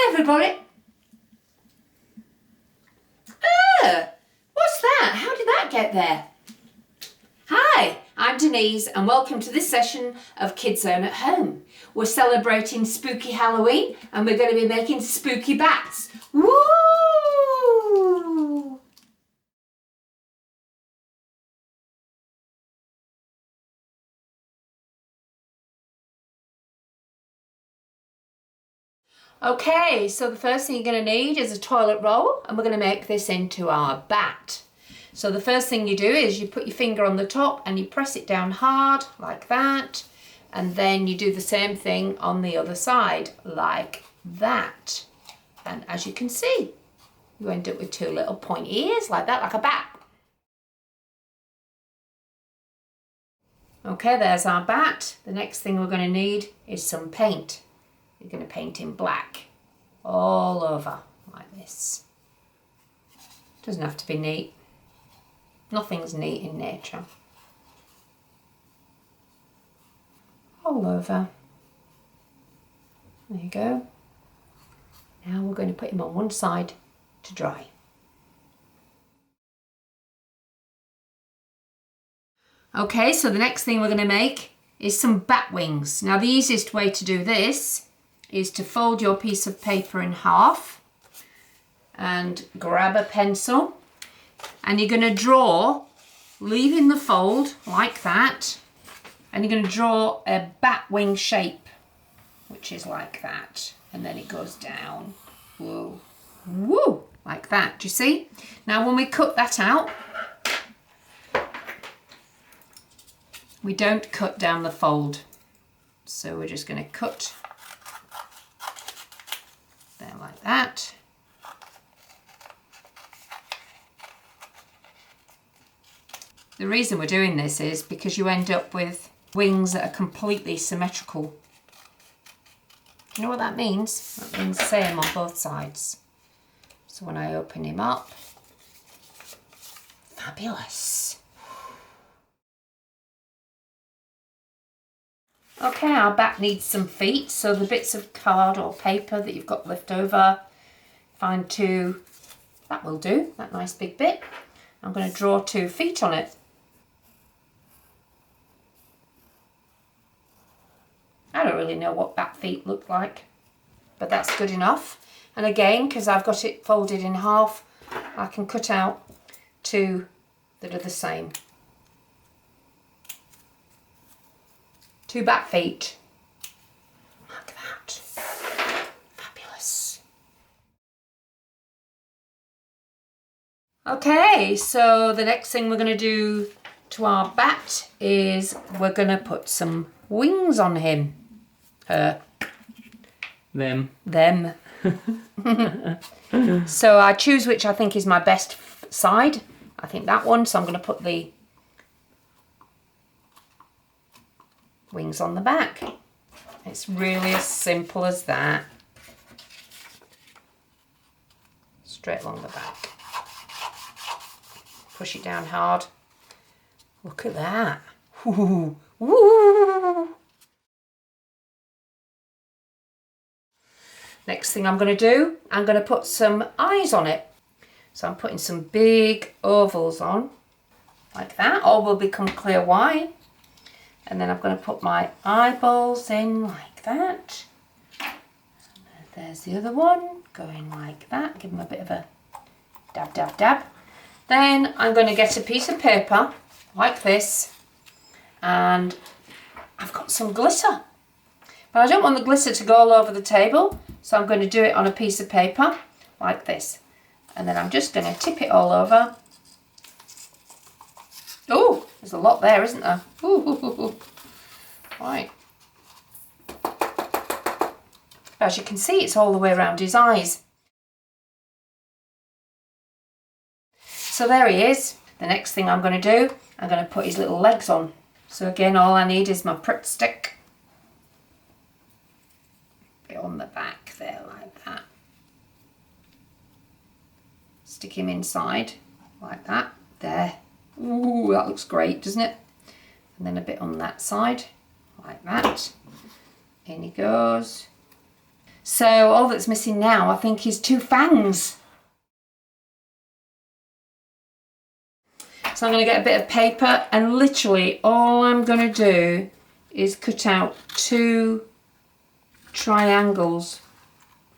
Hi everybody. What's that? How did that get there? Hi, I'm Denise and welcome to this session of Kidzone At Home. We're celebrating spooky Halloween and we're going to be making spooky bats. Woo! Okay, so the first thing you're going to need is a toilet roll and we're going to make this into our bat. So the first thing you do is you put your finger on the top and you press it down hard like that, and then you do the same thing on the other side like that. And as you can see, you end up with two little pointy ears like that, like a bat. Okay, there's our bat. The next thing we're going to need is some paint. You're going to paint in black all over like this. Doesn't have to be neat. Nothing's neat in nature. All over. There you go. Now we're going to put him on one side to dry. Okay, so the next thing we're going to make is some bat wings. Now the easiest way to do this is to fold your piece of paper in half and grab a pencil, and you're going to draw, leaving the fold like that, and you're going to draw a bat wing shape, which is like that, and then it goes down, whoa, woo, like that. Do you see? Now when we cut that out, we don't cut down the fold, so we're just going to cut there like that. The reason we're doing this is because you end up with wings that are completely symmetrical. You know what that means? That means the same on both sides. So when I open him up, fabulous. Okay, our bat needs some feet, so the bits of card or paper that you've got left over, find two, that will do, that nice big bit. I'm going to draw 2 feet on it. I don't really know what bat feet look like, but that's good enough. And again, because I've got it folded in half, I can cut out 2 that are the same. 2 bat feet. Look at that. Fabulous. Okay, so the next thing we're going to do to our bat is we're going to put some wings on him. Them. So I choose which I think is my best side. I think that one, so I'm going to put the wings on the back. It's really as simple as that. Straight along the back. Push it down hard. Look at that. Woo, woo. Next thing I'm going to do, I'm going to put some eyes on it. So I'm putting some big ovals on, like that. All will become clear white. And then I'm going to put my eyeballs in like that. And there's the other one, going like that. Give them a bit of a dab, dab, dab. Then I'm going to get a piece of paper, like this. And I've got some glitter. But I don't want the glitter to go all over the table. So I'm going to do it on a piece of paper, like this. And then I'm just going to tip it all over. Oh, there's a lot there, isn't there? Ooh. Right. As you can see, it's all the way around his eyes. So there he is. The next thing I'm going to do, I'm going to put his little legs on. So again, all I need is my Pritt stick. Bit on the back there, like that. Stick him inside, like that. There. Ooh, that looks great, doesn't it? And then a bit on that side, like that. In he goes. So all that's missing now, I think, is 2 fangs. So I'm going to get a bit of paper, and literally all I'm going to do is cut out 2 triangles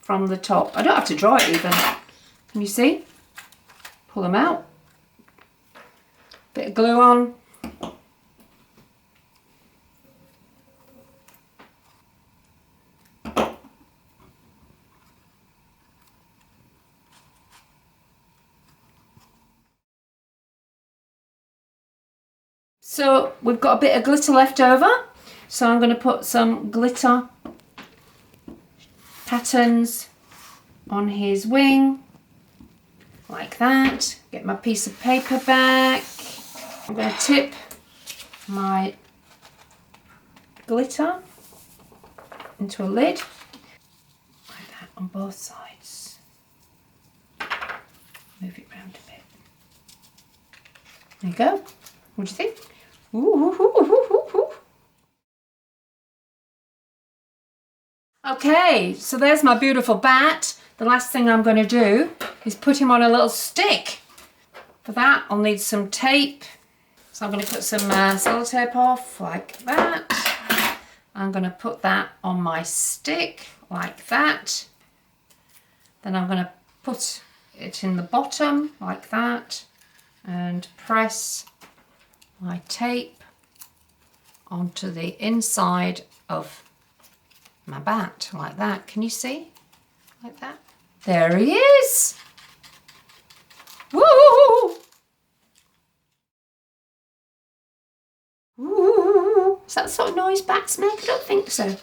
from the top. I don't have to draw it even. Can you see? Pull them out. Bit of glue on. So we've got a bit of glitter left over, so I'm going to put some glitter patterns on his wing, like that. Get my piece of paper back. I'm going to tip my glitter into a lid, like that on both sides. Move it round a bit. There you go. What do you think? Ooh. Okay, so there's my beautiful bat. The last thing I'm going to do is put him on a little stick. For that, I'll need some tape. So I'm going to put some sellotape off like that. I'm going to put that on my stick like that. Then I'm going to put it in the bottom like that and press my tape onto the inside of my bat like that. Can you see? Like that. There he is. Woo! Woo! Is that the sort of noise bats make? I don't think so.